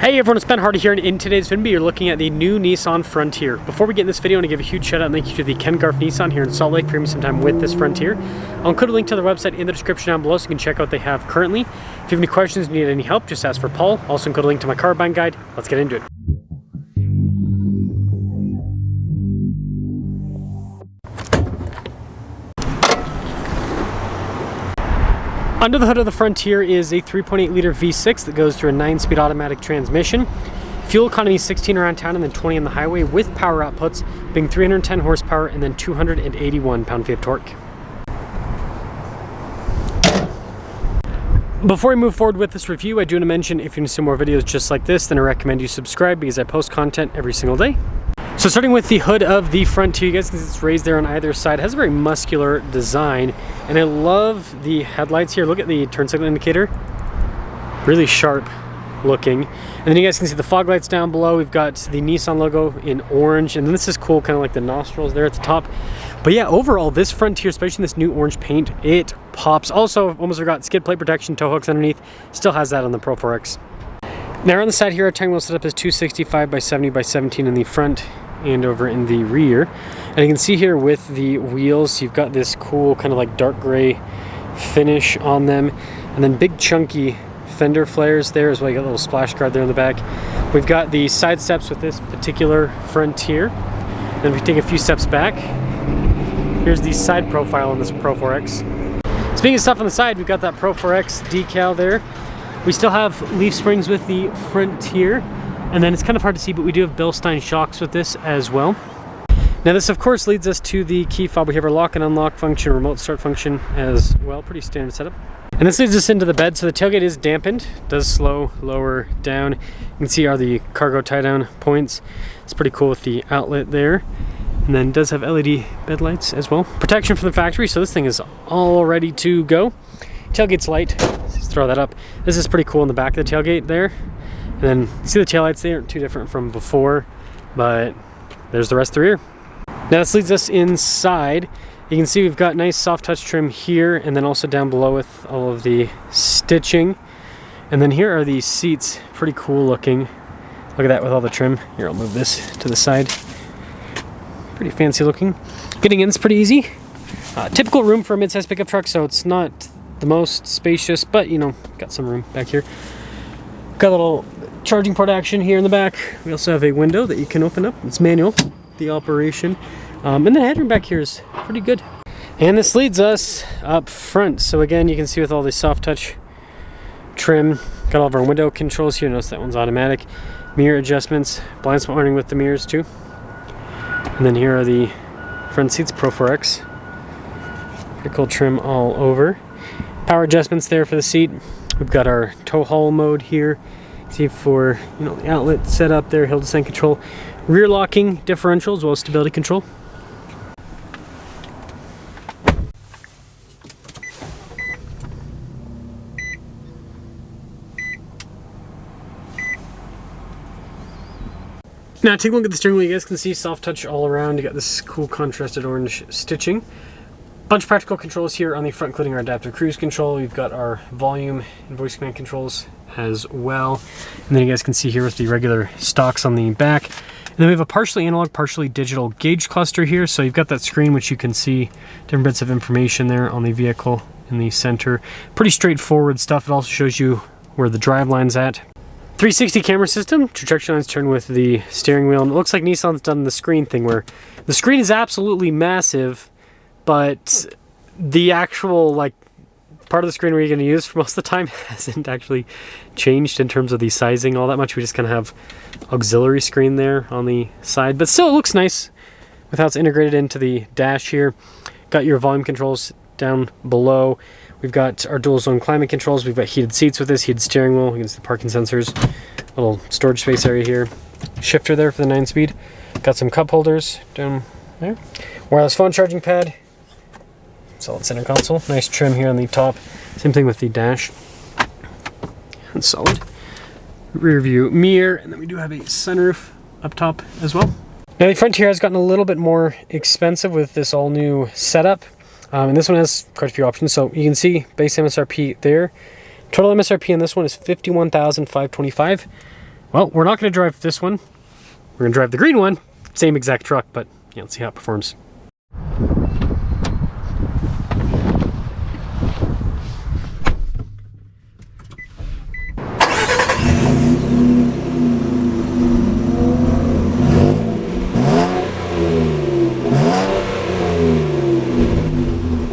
Hey everyone, it's Ben Hardy here, and in today's video you're looking at the new Nissan Frontier. Before we get in this video, I want to give a huge shout out and thank you to the Ken Garf Nissan here in Salt Lake for giving me some time with this Frontier. I'll include a link to their website in the description down below so you can check out what they have currently. If you have any questions, need any help, just ask for Paul. Also include a link to my car buying guide. Let's get into it. Under the hood of the Frontier is a 3.8 liter V6 that goes through a 9-speed automatic transmission. Fuel economy is 16 around town and then 20 on the highway, with power outputs being 310 horsepower and then 281 pound-feet of torque. Before we move forward with this review, I do want to mention if you want to see more videos just like this, then I recommend you subscribe because I post content every single day. So starting with the hood of the Frontier, you guys can see it's raised there on either side. It has a very muscular design, and I love the headlights here. Look at the turn signal indicator, really sharp looking. And then you guys can see the fog lights down below. We've got the Nissan logo in orange, and then this is cool, kind of like the nostrils there at the top. But yeah, overall, this Frontier, especially in this new orange paint, it pops. Also, almost forgot, skid plate protection, tow hooks underneath, still has that on the Pro-4X. Now on the side here, our tire wheel setup is 265 by 70 by 17 in the front and over in the rear. And you can see here with the wheels, you've got this cool kind of like dark gray finish on them, and then big chunky fender flares there as well. You got a little splash guard there in the back. We've got the side steps with this particular Frontier. Then if we take a few steps back, here's the side profile on this Pro-4X. Speaking of stuff on the side, we've got that Pro-4X decal there. We still have leaf springs with the Frontier, and then it's kind of hard to see, but we do have Bilstein shocks with this as well. Now this of course leads us to the key fob. We have our lock and unlock function, remote start function as well, pretty standard setup. And this leads us into the bed. So the tailgate is dampened, does slow lower down. You can see are the cargo tie down points. It's pretty cool with the outlet there. And then does have LED bed lights as well. Protection from the factory, so this thing is all ready to go. Tailgate's light, let's throw that up. This is pretty cool in the back of the tailgate there. And then see the taillights, they aren't too different from before, but there's the rest of the rear. Now this leads us inside. You can see we've got nice soft touch trim here, and then also down below with all of the stitching. And then here are the seats, pretty cool looking. Look at that with all the trim. Here, I'll move this to the side. Pretty fancy looking. Getting in is pretty easy. Typical room for a mid-size pickup truck, so it's not the most spacious, but you know, got some room back here. Got a little charging port action here in the back. We also have a window that you can open up. It's manual, the operation. And the headroom back here is pretty good. And this leads us up front. So again, you can see with all the soft touch trim, got all of our window controls here. Notice that one's automatic. Mirror adjustments, blind spot warning with the mirrors too. And then here are the front seats, Pro-4X. Pretty cool trim all over. Power adjustments there for the seat. We've got our tow haul mode here. See for, you know, the outlet set up there, hill descent control, rear locking differential as well as stability control. Now take a look at the steering wheel. You guys can see soft touch all around. You got this cool contrasted orange stitching. Bunch of practical controls here on the front, including our adaptive cruise control. We've got our volume and voice command controls as well. And then you guys can see here with the regular stocks on the back. And then we have a partially analog, partially digital gauge cluster here. So you've got that screen which you can see different bits of information there on the vehicle in the center. Pretty straightforward stuff. It also shows you where the drive line's at. 360 camera system, trajectory lines turn with the steering wheel. And it looks like Nissan's done the screen thing where the screen is absolutely massive, but the actual like part of the screen where you're going to use for most of the time hasn't actually changed in terms of the sizing all that much. We just kind of have auxiliary screen there on the side, but still it looks nice with how it's integrated into the dash here. Got your volume controls down below. We've got our dual zone climate controls. We've got heated seats with this, heated steering wheel against the parking sensors. Little storage space area here. Shifter there for the 9-speed. Got some cup holders down there. Wireless phone charging pad. Solid center console. Nice trim here on the top. Same thing with the dash. And solid rear view mirror. And then we do have a sunroof up top as well. Now the Frontier has gotten a little bit more expensive with this all new setup. And this one has quite a few options. So you can see base MSRP there. Total MSRP on this one is $51,525. Well, we're not going to drive this one. We're going to drive the green one. Same exact truck, but yeah, let's see how it performs.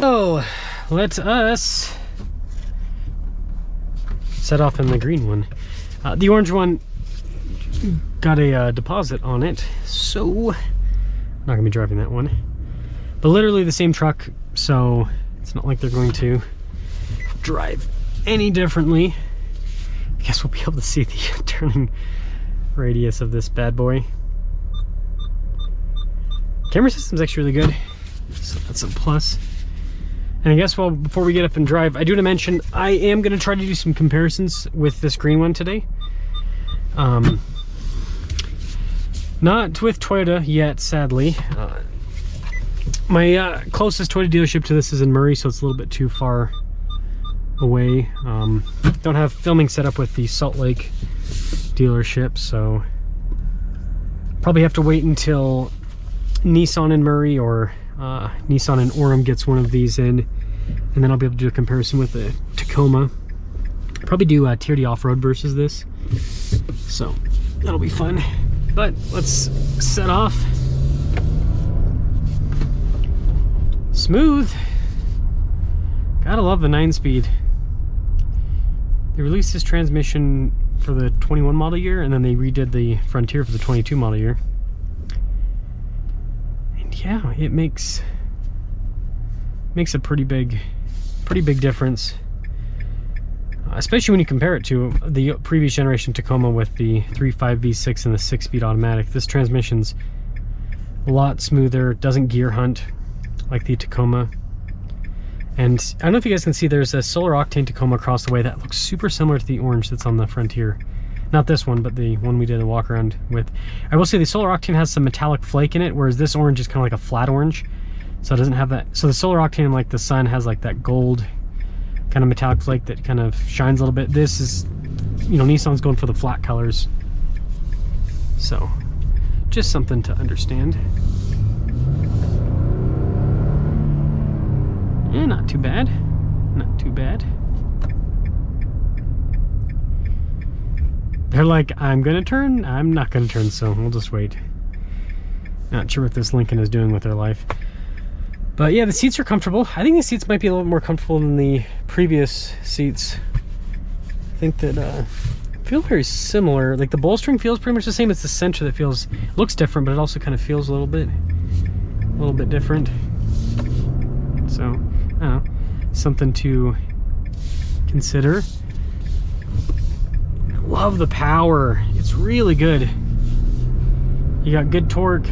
So, let us set off in the green one. The orange one got a deposit on it, so I'm not gonna be driving that one. But literally the same truck, so it's not like they're going to drive any differently. I guess we'll be able to see the turning radius of this bad boy. Camera system's actually really good, so that's a plus. And I guess, well, before we get up and drive, I do want to mention I am going to try to do some comparisons with this green one today. Not with Toyota yet, sadly. My closest Toyota dealership to this is in Murray, so it's a little bit too far away. Don't have filming set up with the Salt Lake dealership, so probably have to wait until Nissan in Murray or Nissan in Orem gets one of these in, and then I'll be able to do a comparison with the Tacoma. Probably do Tier D off-road versus this, so that'll be fun. But let's set off. Smooth. Gotta love the 9-speed. They released this transmission for the 21 model year, and then they redid the Frontier for the 22 model year. Yeah, it makes a pretty big difference, especially when you compare it to the previous generation Tacoma with the 3.5 V6 and the 6-speed automatic. This transmission's a lot smoother, doesn't gear hunt like the Tacoma. And I don't know if you guys can see, there's a solar octane Tacoma across the way that looks super similar to the orange that's on the Frontier. Not this one, but the one we did a walk around with. I will say the solar octane has some metallic flake in it, whereas this orange is kind of like a flat orange, so it doesn't have that. So the solar octane, like the sun, has like that gold kind of metallic flake that kind of shines a little bit. This is, you know, Nissan's going for the flat colors, so just something to understand. Yeah, not too bad, not too bad. They're like, I'm gonna turn, I'm not gonna turn, so we'll just wait. Not sure what this Lincoln is doing with their life. But yeah, the seats are comfortable. I think the seats might be a little bit more comfortable than the previous seats. I think that feel very similar. Like the bolstering feels pretty much the same. It's the center that feels, looks different, but it also kind of feels a little bit different. So, I don't know, something to consider. Love the power. It's really good. You got good torque.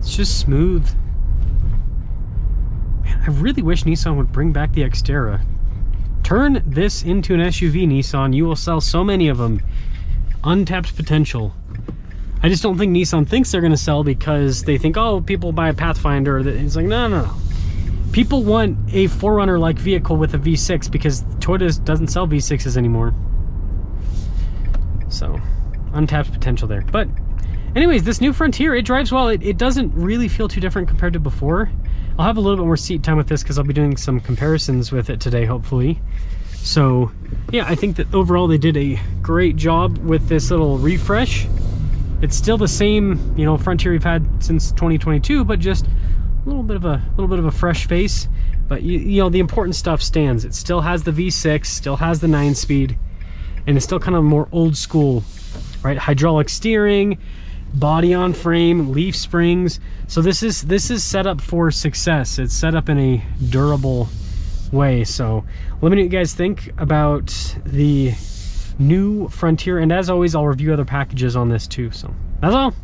It's just smooth. Man, I really wish Nissan would bring back the Xterra. Turn this into an SUV, Nissan. You will sell so many of them. Untapped potential. I just don't think Nissan thinks they're going to sell because they think, oh, people buy a Pathfinder. It's like, no. People want a 4Runner-like vehicle with a V6 because Toyota doesn't sell V6s anymore. So, untapped potential there. But anyways, this new Frontier, it drives well. It doesn't really feel too different compared to before. I'll have a little bit more seat time with this because I'll be doing some comparisons with it today, hopefully. So, yeah, I think that overall they did a great job with this little refresh. It's still the same, you know, Frontier we've had since 2022, but just a little bit of a fresh face. But you know, the important stuff stands. It still has the V6, still has the 9-speed, and it's still kind of more old school, right? Hydraulic steering, body on frame, leaf springs. So this is set up for success. It's set up in a durable way. So let me know what you guys think about the new Frontier, and as always, I'll review other packages on this too. So that's all.